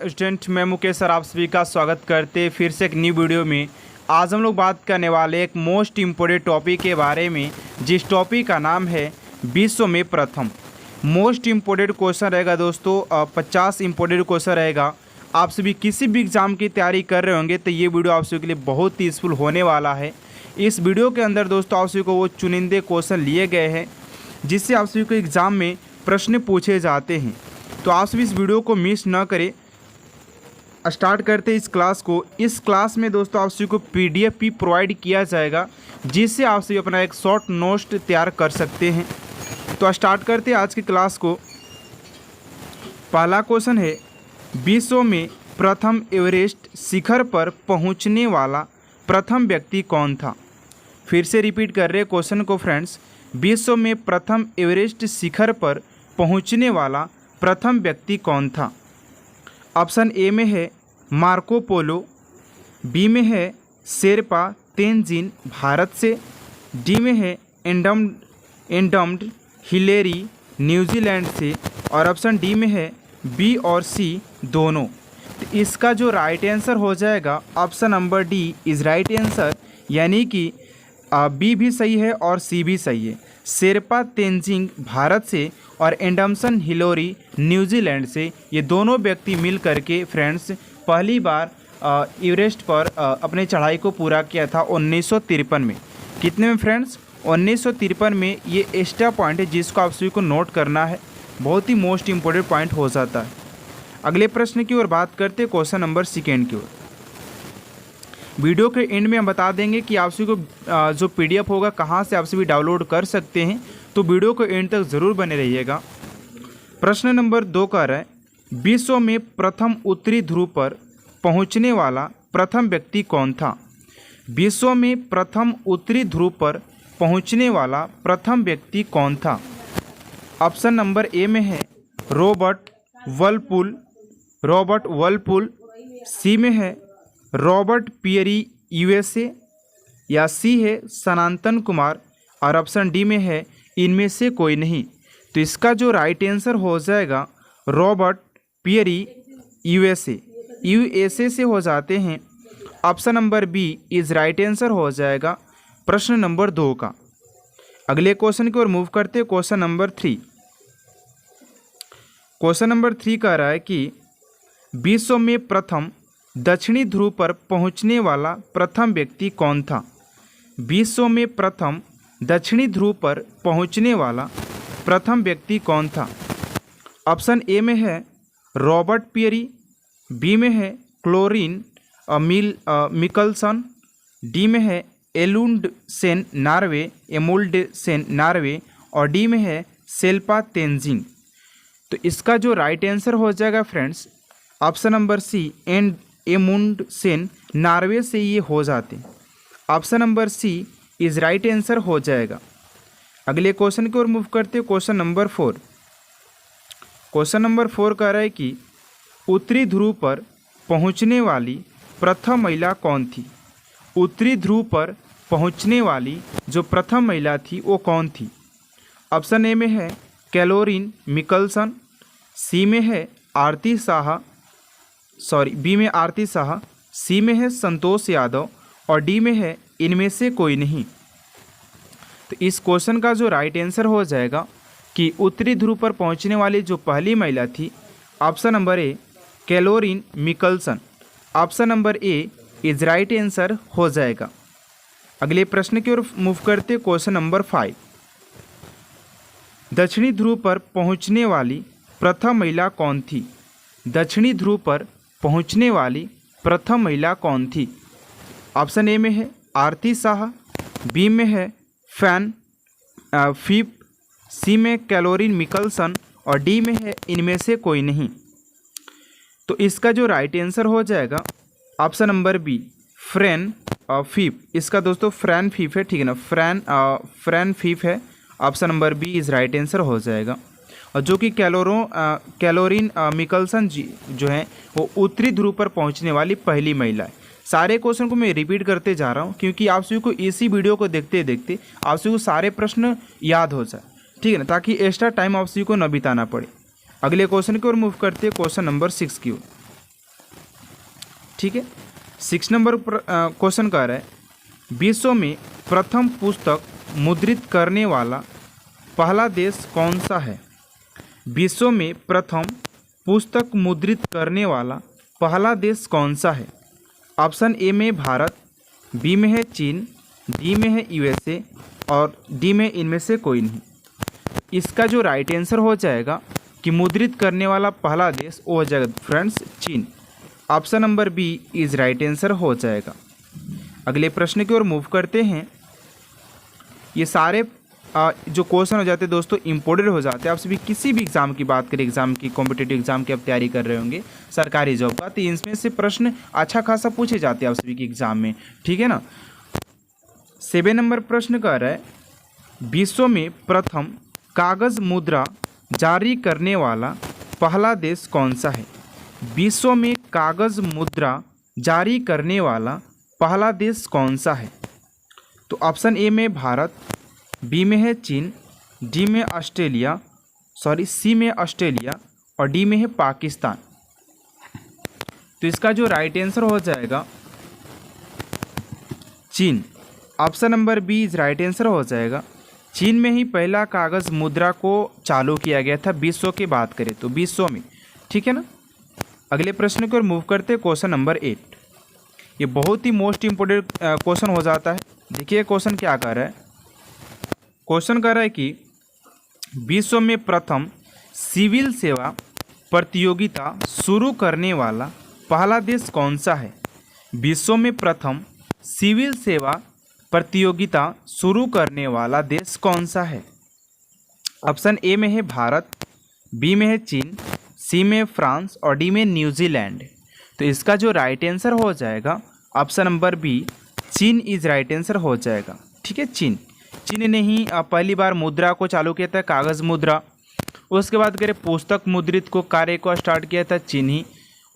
Student, मैं Mukesh sir आप सभी का स्वागत करते फिर से एक न्यू वीडियो में। आज हम लोग बात करने वाले एक मोस्ट इम्पोर्टेंट टॉपिक के बारे में, जिस टॉपिक का नाम है विश्व में प्रथम। मोस्ट इम्पोर्टेंट क्वेश्चन रहेगा दोस्तों, 50 इम्पोर्टेंट क्वेश्चन रहेगा। आप सभी किसी भी एग्ज़ाम की तैयारी कर रहे होंगे तो ये वीडियो आप सभी के लिए बहुत ही यूजफुल होने वाला है। इस वीडियो के अंदर दोस्तों आप सभी को वो चुनिंदे क्वेश्चन लिए गए हैं जिससे आप सभी को एग्ज़ाम में प्रश्न पूछे जाते हैं। तो आप सभी इस वीडियो को मिस ना करें। स्टार्ट करते इस क्लास को। इस क्लास में दोस्तों आप सभी को PDF भी प्रोवाइड किया जाएगा जिससे आप सभी अपना एक शॉर्ट नोट तैयार कर सकते हैं। तो स्टार्ट करते हैं आज की क्लास को। पहला क्वेश्चन है, विश्व में प्रथम एवरेस्ट शिखर पर पहुंचने वाला प्रथम व्यक्ति कौन था। फिर से रिपीट कर रहे क्वेश्चन को फ्रेंड्स। विश्व में प्रथम एवरेस्ट शिखर पर पहुंचने वाला प्रथम व्यक्ति कौन था। ऑप्शन ए में है मार्को पोलो, बी में है शेरपा तेंजिन भारत से, डी में है एंडम्ड हिलेरी न्यूजीलैंड से, और ऑप्शन डी में है बी और सी दोनों। तो इसका जो राइट आंसर हो जाएगा option number D is right answer, यानी कि बी भी सही है और सी भी सही है। शेरपा तेंजिंग भारत से और एंडमसन हिलोरी न्यूजीलैंड से, ये दोनों व्यक्ति मिल करके फ्रेंड्स पहली बार एवरेस्ट पर अपने चढ़ाई को पूरा किया था 1953 में। कितने में फ्रेंड्स? 1953 में। ये एक्स्ट्रा पॉइंट है जिसको आप सभी को नोट करना है, बहुत ही मोस्ट इम्पोर्टेंट पॉइंट हो जाता है। अगले प्रश्न की ओर बात करते, क्वेश्चन नंबर सेकेंड की ओर। वीडियो के एंड में हम बता देंगे कि आप सभी को जो PDF होगा कहाँ से आप सभी डाउनलोड कर सकते हैं, तो वीडियो को एंड तक ज़रूर बने रहिएगा। प्रश्न नंबर 2 कह रहा है, विश्व में प्रथम उत्तरी ध्रुव पर पहुंचने वाला प्रथम व्यक्ति कौन था। विश्व में प्रथम उत्तरी ध्रुव पर पहुंचने वाला प्रथम व्यक्ति कौन था। ऑप्शन नंबर ए में है रॉबर्ट वलपुल, सी में है रॉबर्ट पियरी USA, या सी है सनातन कुमार, और ऑप्शन डी में है इनमें से कोई नहीं। तो इसका जो राइट आंसर हो जाएगा रॉबर्ट पियरी USA से हो जाते हैं। Option number b is right answer हो जाएगा प्रश्न नंबर 2 का। अगले क्वेश्चन की ओर मूव करते हैं, क्वेश्चन नंबर 3। क्वेश्चन नंबर 3 कह रहा है कि विश्व में प्रथम दक्षिणी ध्रुव पर पहुंचने वाला प्रथम व्यक्ति कौन था। विश्व में प्रथम दक्षिणी ध्रुव पर पहुंचने वाला प्रथम व्यक्ति कौन था। ऑप्शन ए में है रॉबर्ट पियरी, बी में है क्लोरिन मिकलसन, डी में है एमुल्डसेन नार्वे, और डी में है शेरपा तेंजिंग। तो इसका जो राइट आंसर हो जाएगा friends option number C Amundsen Norway से ये हो जाते। Option number C is right answer हो जाएगा। अगले क्वेश्चन की ओर मूव करते हैं, क्वेश्चन नंबर 4। क्वेश्चन नंबर 4 कह रहा है कि उत्तरी ध्रुव पर पहुंचने वाली प्रथम महिला कौन थी। उत्तरी ध्रुव पर पहुंचने वाली जो प्रथम महिला थी वो कौन थी। ऑप्शन ए में है कैलोरीन मिकलसन, सी में है बी में आरती शाह, सी में है संतोष यादव, और डी में है इनमें से कोई नहीं। तो इस क्वेश्चन का जो राइट आंसर हो जाएगा कि उत्तरी ध्रुव पर पहुंचने वाली जो पहली महिला थी, option number A chlorine Mickelson. Option number A is right answer हो जाएगा। अगले प्रश्न की ओर मूव करते, क्वेश्चन नंबर 5। दक्षिणी ध्रुव पर पहुंचने वाली प्रथम महिला कौन थी। दक्षिणी ध्रुव पर पहुंचने वाली प्रथम महिला कौन थी। ऑप्शन ए में है आरती शाह, बी में है फिप, सी में कैलोरीन मिकलसन, और डी में है इनमें से कोई नहीं। तो इसका जो राइट आंसर हो जाएगा ऑप्शन नंबर बी फिप। इसका दोस्तों फिप है, ठीक है ना, फिप है। Option number b is right answer हो जाएगा। और जो कि कैलोरीन मिकलसन जी जो हैं वो उत्तरी ध्रुव पर पहुंचने वाली पहली महिला है। सारे क्वेश्चन को मैं रिपीट करते जा रहा हूं क्योंकि आप सभी को इसी वीडियो को देखते देखते आप सभी को सारे प्रश्न याद हो जाए, ठीक है ना, ताकि एक्स्ट्रा टाइम आप सभी को न बिताना पड़े। अगले क्वेश्चन की ओर मूव करते हैं, क्वेश्चन नंबर 6 की ओर। ठीक है। 6 नंबर क्वेश्चन कह रहा है विश्व में प्रथम पुस्तक मुद्रित करने वाला पहला देश कौन सा है। विश्व में प्रथम पुस्तक मुद्रित करने वाला पहला देश कौन सा है। ऑप्शन ए में भारत, बी में है चीन, डी में है यूएसए और डी में इनमें से कोई नहीं। इसका जो राइट आंसर हो जाएगा कि मुद्रित करने वाला पहला देश वो हो जाएगा फ्रेंड्स चीन। Option number b is right answer हो जाएगा। अगले प्रश्न की ओर मूव करते हैं। ये सारे जो क्वेश्चन हो जाते हैं दोस्तों इम्पोर्टेंट हो जाते हैं। आप सभी किसी भी एग्जाम की बात करें, एग्जाम की, कॉम्पिटिटिव एग्जाम की आप तैयारी कर रहे होंगे सरकारी जॉब का, तो इसमें से प्रश्न अच्छा खासा पूछे जाते हैं आप सभी के एग्जाम में, ठीक है ना। 7 नंबर प्रश्न कह रहा है विश्व में प्रथम कागज मुद्रा जारी करने वाला पहला देश कौन सा है। विश्व में कागज मुद्रा जारी करने वाला पहला देश कौन सा है। तो ऑप्शन ए में भारत, बी में है चीन, डी में ऑस्ट्रेलिया, सी में ऑस्ट्रेलिया और डी में है पाकिस्तान। तो इसका जो राइट आंसर हो जाएगा चीन। Option number b is right answer हो जाएगा। चीन में ही पहला कागज मुद्रा को चालू किया गया था विश्व की बात करें तो, विश्व में, ठीक है ना। अगले प्रश्न की ओर मूव करते हैं। क्वेश्चन नंबर 8, ये बहुत ही मोस्ट इम्पोर्टेंट क्वेश्चन हो जाता है। देखिए क्वेश्चन क्या कर रहा है। क्वेश्चन कह रहा है कि विश्व में प्रथम सिविल सेवा प्रतियोगिता शुरू करने वाला पहला देश कौन सा है। विश्व में प्रथम सिविल सेवा प्रतियोगिता शुरू करने वाला देश कौन सा है। ऑप्शन ए में है भारत, बी में है चीन, सी में फ्रांस और डी में न्यूजीलैंड। तो इसका जो राइट आंसर हो जाएगा ऑप्शन नंबर बी चीन इज राइट आंसर हो जाएगा, ठीक है। चीन ने ही पहली बार मुद्रा को चालू किया था, कागज़ मुद्रा। उसके बाद करें पुस्तक मुद्रित को कार्य को स्टार्ट किया था चीन ही।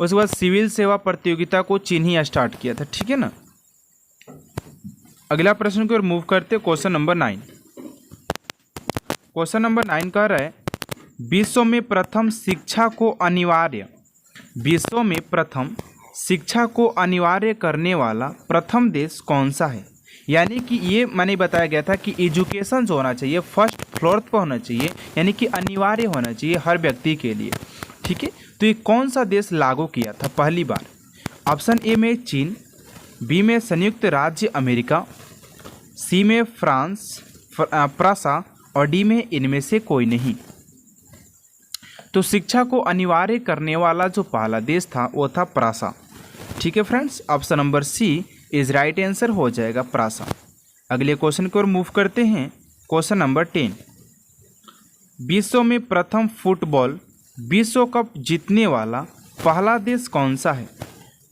उसके बाद सिविल सेवा प्रतियोगिता को चीन ही स्टार्ट किया था, ठीक है ना। अगला प्रश्न की ओर मूव करते हैं। Question number 9। क्वेश्चन नंबर 9 कह रहा है विश्व में प्रथम शिक्षा को अनिवार्य करने वाला प्रथम देश कौन सा है। यानी कि ये मैंने बताया गया था कि एजुकेशन जो होना चाहिए फर्स्ट फ्लोर पर होना चाहिए, यानी कि अनिवार्य होना चाहिए हर व्यक्ति के लिए, ठीक है। तो ये कौन सा देश लागू किया था पहली बार। ऑप्शन ए में चीन, बी में संयुक्त राज्य अमेरिका, सी में फ्रांस प्रासा और डी में इनमें से कोई नहीं। तो शिक्षा को अनिवार्य करने वाला जो पहला देश था वो था प्रासा, ठीक है friends. Option number C is right answer हो जाएगा प्रासा। अगले क्वेश्चन की ओर मूव करते हैं। क्वेश्चन नंबर 10, विश्व में प्रथम फुटबॉल विश्व कप जीतने वाला पहला देश कौन सा है।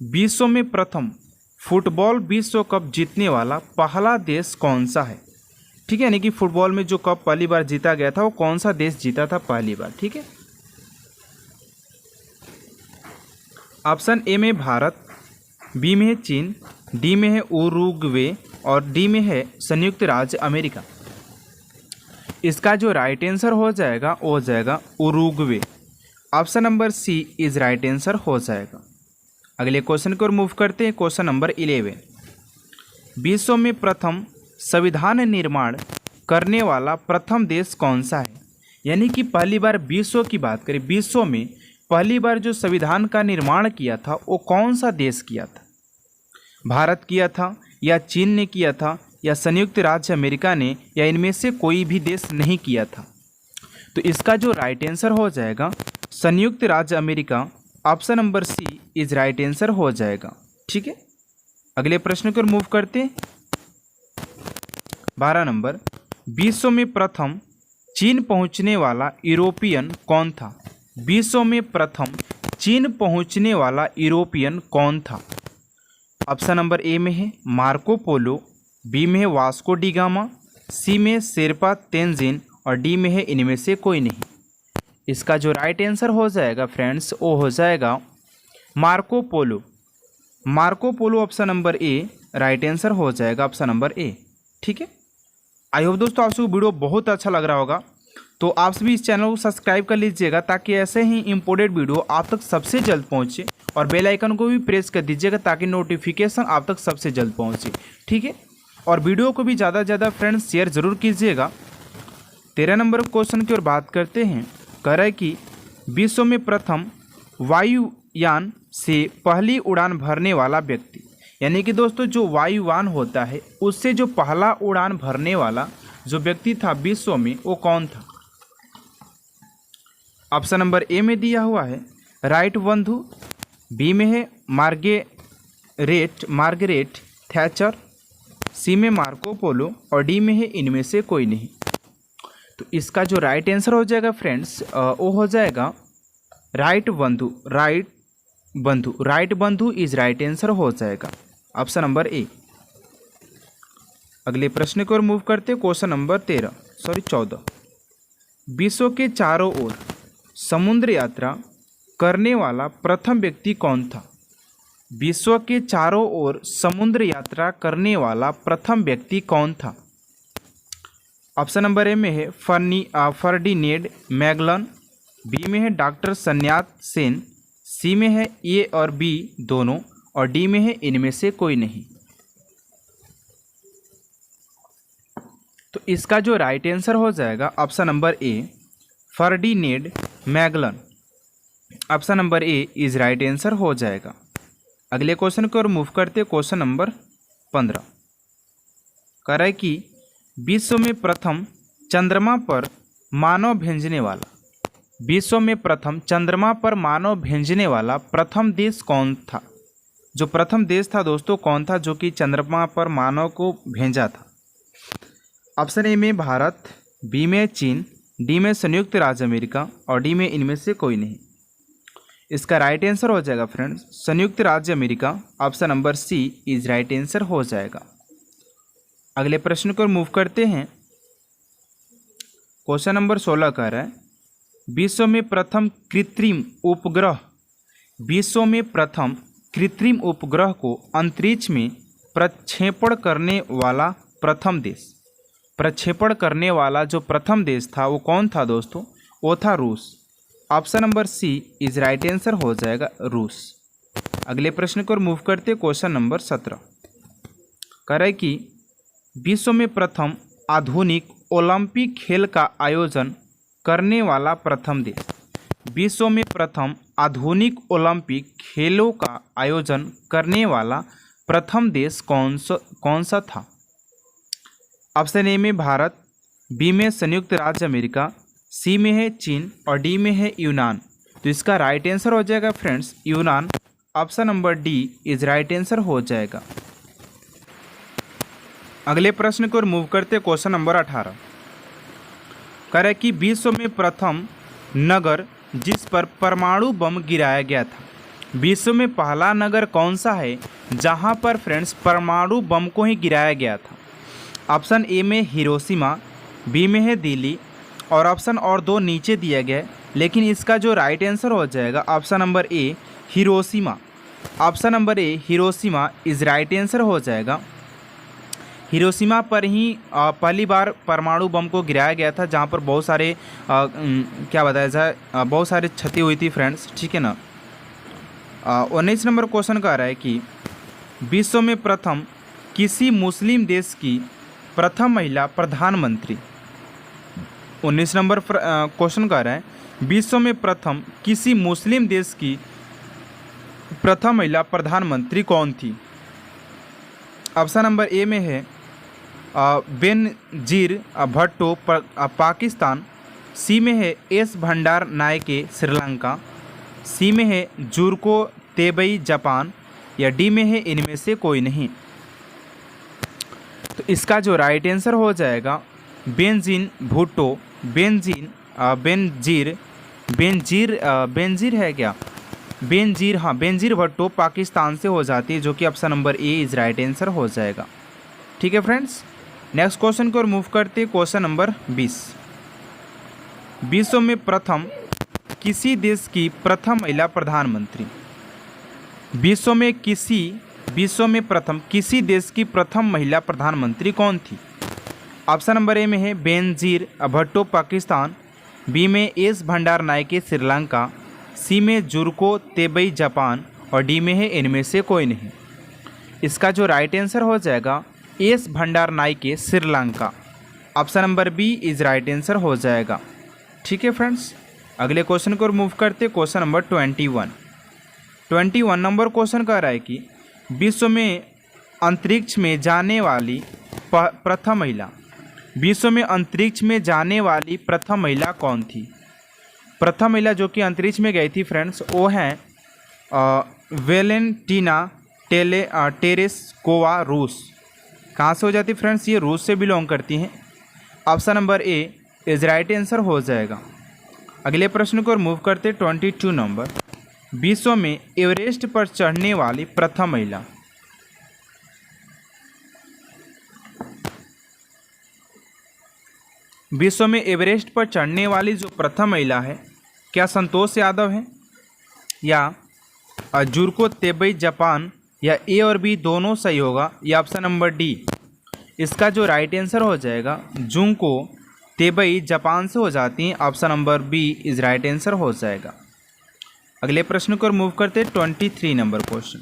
विश्व में प्रथम फुटबॉल विश्व कप जीतने वाला पहला देश कौन सा है, ठीक है। यानी कि फुटबॉल में जो कप पहली बार जीता गया था वो कौन सा देश जीता था पहली बार, ठीक है। ऑप्शन ए में भारत, बी में है चीन, डी में है उरुग्वे और डी में है संयुक्त राज्य अमेरिका। इसका जो राइट आंसर हो जाएगा वो हो जाएगा Uruguay. Option number C is right answer हो जाएगा। अगले क्वेश्चन की ओर मूव करते हैं। क्वेश्चन नंबर 11, विश्व में प्रथम संविधान निर्माण करने वाला प्रथम देश कौन सा है। यानी कि पहली बार विश्व की बात करें, विश्व में पहली बार जो संविधान का निर्माण किया था वो कौन सा देश किया था। भारत किया था या चीन ने किया था या संयुक्त राज्य अमेरिका ने या इनमें से कोई भी देश नहीं किया था। तो इसका जो राइट आंसर हो जाएगा संयुक्त राज्य America. Option number C is right answer हो जाएगा, ठीक है। अगले प्रश्न की ओर मूव करते हैं। 12 नंबर, विश्व में प्रथम चीन पहुंचने वाला यूरोपियन कौन था। विश्व में प्रथम चीन पहुंचने वाला यूरोपियन कौन था। ऑप्शन नंबर ए में है मार्को पोलो, बी में है वास्को डी गामा, सी में शेरपा तेंजिन और डी में है इनमें से कोई नहीं। इसका जो राइट आंसर हो जाएगा फ्रेंड्स वो हो जाएगा Marco Polo. Marco Polo option number ए राइट आंसर हो जाएगा, ऑप्शन नंबर ए, ठीक है। आई होप दोस्तों आप सबको वीडियो बहुत अच्छा लग रहा होगा। तो आप सभी इस चैनल को सब्सक्राइब कर लीजिएगा ताकि ऐसे ही इम्पोर्टेंट वीडियो आप तक सबसे जल्द पहुंचे, और बेल आइकन को भी प्रेस कर दीजिएगा ताकि नोटिफिकेशन आप तक सबसे जल्द पहुंचे, ठीक है। और वीडियो को भी ज़्यादा से ज़्यादा फ्रेंड्स शेयर ज़रूर कीजिएगा। 13 नंबर क्वेश्चन की ओर बात करते हैं। कह रहा है कि विश्व में प्रथम वायुयान से पहली उड़ान भरने वाला व्यक्ति, यानी कि दोस्तों जो वायुयान होता है उससे जो पहला उड़ान भरने वाला जो व्यक्ति था विश्व में, वो कौन था? ऑप्शन नंबर ए में दिया हुआ है राइट बंधु, बी में है मार्गरेट थैचर, सी में मार्को पोलो, और डी में है इनमें से कोई नहीं। तो इसका जो राइट आंसर हो जाएगा फ्रेंड्स वो हो जाएगा राइट बंधु इज राइट आंसर हो जाएगा, ऑप्शन नंबर ए। अगले प्रश्न की ओर मूव करते हैं। Question number 14। विश्व के चारों ओर समुद्र यात्रा करने वाला प्रथम व्यक्ति कौन था? विश्व के चारों ओर समुद्र यात्रा करने वाला प्रथम व्यक्ति कौन था? ऑप्शन नंबर ए में है फर्डिनेंड मैगलन, बी में है डॉक्टर सन्यात सेन, सी में है ए और बी दोनों, और डी में है इनमें से कोई नहीं। तो इसका जो राइट आंसर हो जाएगा option number A Ferdinand Magellan, option number A is right answer हो जाएगा। अगले क्वेश्चन की ओर मूव करते हैं। क्वेश्चन नंबर 15 कह रहा है कि विश्व में प्रथम चंद्रमा पर मानव भेजने वाला, विश्व में प्रथम चंद्रमा पर मानव भेजने वाला प्रथम देश कौन था? जो प्रथम देश था दोस्तों कौन था जो कि चंद्रमा पर मानव को भेजा था? ऑप्शन ए में भारत, बी में चीन, डी में संयुक्त राज्य अमेरिका, और डी में इनमें से कोई नहीं। इसका राइट आंसर हो जाएगा फ्रेंड्स संयुक्त राज्य America, option number C is right answer हो जाएगा। अगले प्रश्न को मूव करते हैं। क्वेश्चन नंबर 16 कह रहा है विश्व में प्रथम कृत्रिम उपग्रह को अंतरिक्ष में प्रक्षेपण करने वाला प्रथम देश, प्रक्षेपण करने वाला जो प्रथम देश था वो कौन था दोस्तों? वो था रूस, option number C is right answer हो जाएगा रूस। अगले प्रश्न को मूव करते क्वेश्चन नंबर 17 कह रहा है कि विश्व में प्रथम आधुनिक ओलंपिक खेल का आयोजन करने वाला प्रथम देश, विश्व में प्रथम आधुनिक ओलंपिक खेलों का आयोजन करने वाला प्रथम देश कौन सा था? ऑप्शन ए में भारत, बी में संयुक्त राज्य अमेरिका, सी में है चीन, और डी में है यूनान। तो इसका राइट आंसर हो जाएगा फ्रेंड्स यूनान, option number D is right answer हो जाएगा। अगले प्रश्न को मूव करते क्वेश्चन नंबर 18 कह रहा है कि विश्व में प्रथम नगर जिस पर परमाणु बम गिराया गया था, विश्व में पहला नगर कौन सा है जहां पर फ्रेंड्स परमाणु बम को ही गिराया गया था? ऑप्शन ए में हिरोशिमा, बी में है दिल्ली, और ऑप्शन और दो नीचे दिया गया है, लेकिन इसका जो राइट आंसर हो जाएगा option number A Hiroshima, option number A Hiroshima is right answer हो जाएगा। हिरोशिमा पर ही पहली बार परमाणु बम को गिराया गया था जहां पर बहुत सारे क्या बताया जाए बहुत सारी क्षति हुई थी फ्रेंड्स, ठीक है ना। 19 नंबर क्वेश्चन कह रहा है कि विश्व में प्रथम किसी मुस्लिम देश की प्रथम महिला प्रधानमंत्री, 19 नंबर क्वेश्चन कह रहा है विश्व में प्रथम किसी मुस्लिम देश की प्रथम महिला प्रधानमंत्री कौन थी? ऑप्शन नंबर ए में है बेनजीर भुट्टो पाकिस्तान, सी में है एस भंडार नायके श्रीलंका, सी में है जुर्को तेबई जापान, या डी में है इनमें से कोई नहीं। तो इसका जो राइट आंसर हो जाएगा बेनजीर भुट्टो, बेनजीर है क्या? बेनजीर, हाँ बेनजीर भुट्टो पाकिस्तान से हो जाती है, जो कि option number A is right answer हो जाएगा। ठीक है फ्रेंड्स, नेक्स्ट क्वेश्चन को मूव करते हैं। क्वेश्चन नंबर 20, विश्व में प्रथम किसी देश की प्रथम महिला प्रधानमंत्री, विश्व में प्रथम किसी देश की प्रथम महिला प्रधानमंत्री कौन थी? ऑप्शन नंबर ए में है बेनजीर भुट्टो पाकिस्तान, बी में एस भंडार नायके श्रीलंका, सी में जुर्को तेबई जापान और डी में है इनमें से कोई नहीं। इसका जो राइट आंसर हो जाएगा S Bandaranaike Sri Lanka. Option number b is right answer हो जाएगा। ठीक है फ्रेंड्स, अगले क्वेश्चन को मूव करते। क्वेश्चन नंबर 21 नंबर क्वेश्चन कह रहा है कि विश्व में अंतरिक्ष में जाने वाली प्रथम महिला, विश्व में अंतरिक्ष में जाने वाली प्रथम महिला कौन थी? प्रथम महिला जो कि अंतरिक्ष में गई थी फ्रेंड्स वो हैं वेलेंटीना टेरेस्कोवा, रूस। कहाँ से हो जाती फ्रेंड्स? ये रूस से बिलोंग करती हैं। Option number A is right answer हो जाएगा। अगले प्रश्न को मूव करते 22 नंबर, विश्व में एवरेस्ट पर चढ़ने वाली प्रथम महिला। विश्व में एवरेस्ट पर चढ़ने वाली जो प्रथम महिला है, क्या संतोष यादव है या जुर्को तेबई जापान, या ए और बी दोनों सही होगा, या ऑप्शन नंबर डी? इसका जो राइट आंसर हो जाएगा जुंको तेबई जापान से हो जाती हैं। Option number b is right answer हो जाएगा। अगले प्रश्न को मूव करते 23 नंबर क्वेश्चन,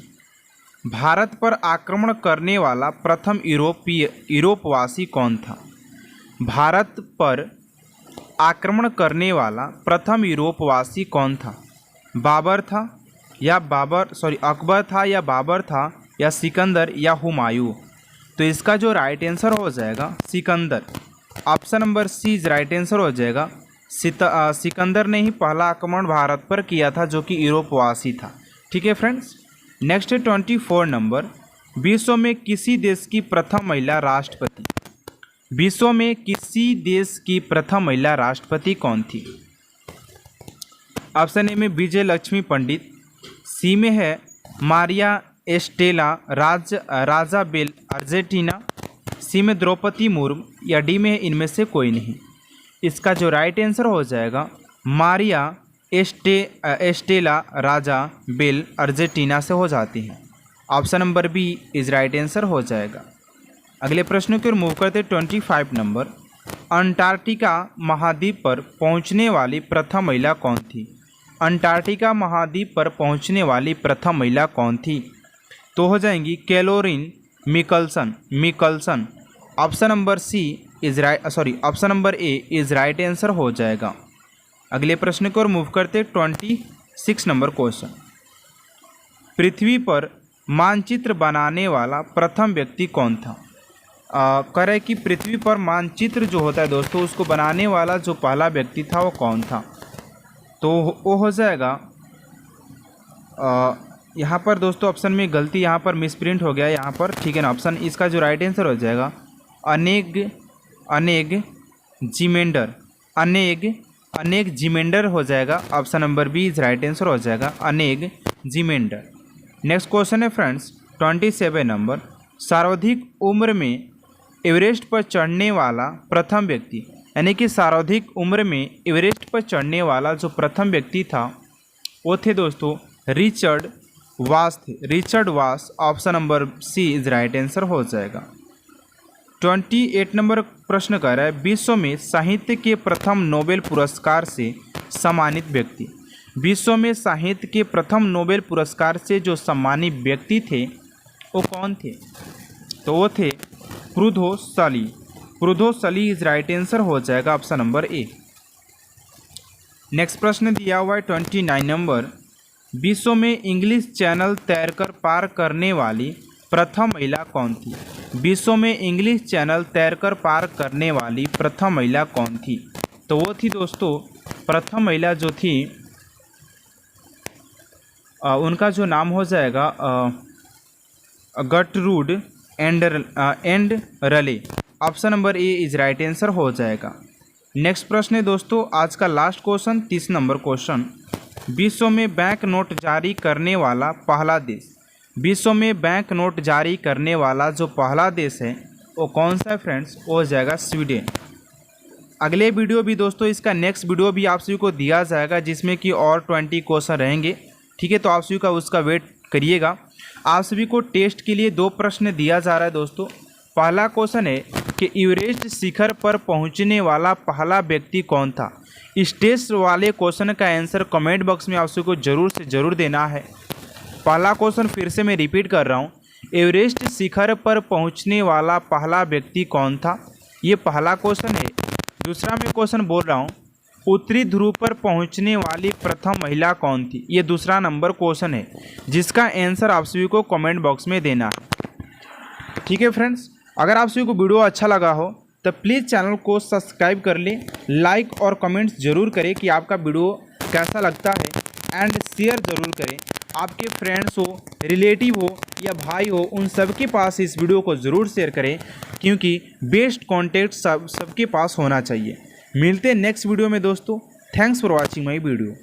भारत पर आक्रमण करने वाला प्रथम यूरोपवासी कौन था? भारत पर आक्रमण करने वाला प्रथम यूरोपवासी कौन था? अकबर था या बाबर था या सिकंदर या हुमायूं? तो इसका जो राइट आंसर हो जाएगा सिकंदर। Option number C is right answer हो जाएगा। सिकंदर ने ही पहला आक्रमण भारत पर किया था जो कि यूरोपवासी था। ठीक है फ्रेंड्स, नेक्स्ट है 24 नंबर, विश्व में किसी देश की प्रथम महिला राष्ट्रपति, विश्व में किसी देश की प्रथम महिला राष्ट्रपति कौन थी? ऑप्शन ए में विजय लक्ष्मी पंडित, सी में है मारिया एस्टेला राजाबेल अर्जेंटीना, सी में द्रौपदी मुर्मू, या डी में है इनमें से कोई नहीं। इसका जो राइट आंसर हो जाएगा मारिया एस्टेला राजाबेल अर्जेंटीना से हो जाती हैं। Option number b is right answer हो जाएगा। अगले प्रश्न की ओर मूव करते 25 नंबर, अंटार्कटिका महाद्वीप पर पहुंचने वाली प्रथम महिला कौन थी? अंटार्कटिका महाद्वीप पर पहुंचने वाली प्रथम महिला कौन थी? तो हो जाएंगी Caroline Mikkelsen. Option number option number A is right answer हो जाएगा। अगले प्रश्न को मूव करते 26 नंबर क्वेश्चन, पृथ्वी पर मानचित्र बनाने वाला प्रथम व्यक्ति कौन था? कह रहे कि पृथ्वी पर मानचित्र जो होता है दोस्तों उसको बनाने वाला जो पहला व्यक्ति था वो कौन था? तो वो हो जाएगा यहाँ पर दोस्तों ऑप्शन में गलती, यहाँ पर मिसप्रिंट हो गया यहाँ पर। ठीक है ना, ऑप्शन इसका जो राइट आंसर हो जाएगा अनेग जिमेंडर हो जाएगा। Option number b is right answer हो जाएगा अनेग जिमेंडर। नेक्स्ट क्वेश्चन है फ्रेंड्स 27 नंबर, सर्वाधिक उम्र में एवरेस्ट पर चढ़ने वाला प्रथम व्यक्ति, यानी कि सर्वाधिक उम्र में एवरेस्ट पर चढ़ने वाला जो प्रथम व्यक्ति था वो थे दोस्तों रिचर्ड वास। Option number C is right answer हो जाएगा। 28 नंबर प्रश्न कह रहा है, विश्व में साहित्य के प्रथम नोबेल पुरस्कार से सम्मानित व्यक्ति, विश्व में साहित्य के प्रथम नोबेल पुरस्कार से जो सम्मानित व्यक्ति थे वो कौन थे? तो वो थे प्रुधो सली इज राइट आंसर हो जाएगा। ऑप्शन नंबर ए। नेक्स्ट प्रश्न दिया हुआ है 29 नंबर, विश्व में इंग्लिश चैनल तैरकर पार करने वाली प्रथम महिला कौन थी? विश्व में इंग्लिश चैनल तैरकर पार करने वाली प्रथम महिला कौन थी? तो वो थी दोस्तों प्रथम महिला जो थी उनका जो नाम हो जाएगा Gertrude Ederle. Option number A is right answer हो जाएगा। नेक्स्ट प्रश्न है दोस्तों आज का लास्ट क्वेश्चन 30 नंबर क्वेश्चन, विश्व में बैंक नोट जारी करने वाला पहला देश, विश्व में बैंक नोट जारी करने वाला जो पहला देश है वो कौन सा है फ्रेंड्स? वो हो जाएगा स्वीडन। अगले वीडियो भी दोस्तों इसका नेक्स्ट वीडियो भी आप सभी को दिया जाएगा जिसमें कि और 20 क्वेश्चन रहेंगे। ठीक है, तो आप सभी का उसका वेट करिएगा। आप सभी को टेस्ट के लिए 2 प्रश्न दिया जा रहा है दोस्तों। पहला क्वेश्चन है कि एवरेस्ट शिखर पर पहुंचने वाला पहला व्यक्ति कौन था। इस टेस्ट वाले क्वेश्चन का आंसर कमेंट बॉक्स में आप सबको जरूर से ज़रूर देना है। पहला क्वेश्चन फिर से मैं रिपीट कर रहा हूँ, एवरेस्ट शिखर पर पहुंचने वाला पहला व्यक्ति कौन था, ये पहला क्वेश्चन है। दूसरा मैं क्वेश्चन बोल रहा हूँ, उत्तरी ध्रुव पर पहुंचने वाली प्रथम महिला कौन थी, ये दूसरा नंबर क्वेश्चन है, जिसका आंसर आप सभी को कमेंट बॉक्स में देना है। ठीक है फ्रेंड्स, अगर आप सभी को वीडियो अच्छा लगा हो तो प्लीज़ चैनल को सब्सक्राइब कर लें, लाइक और कमेंट्स ज़रूर करें कि आपका वीडियो कैसा लगता है, एंड शेयर ज़रूर करें। आपके फ्रेंड्स हो, रिलेटिव हो या भाई हो, उन सबके पास इस वीडियो को ज़रूर शेयर करें, क्योंकि बेस्ट कॉन्टेंट सबके पास होना चाहिए। मिलते हैं नेक्स्ट वीडियो में दोस्तों। Thanks for watching my video.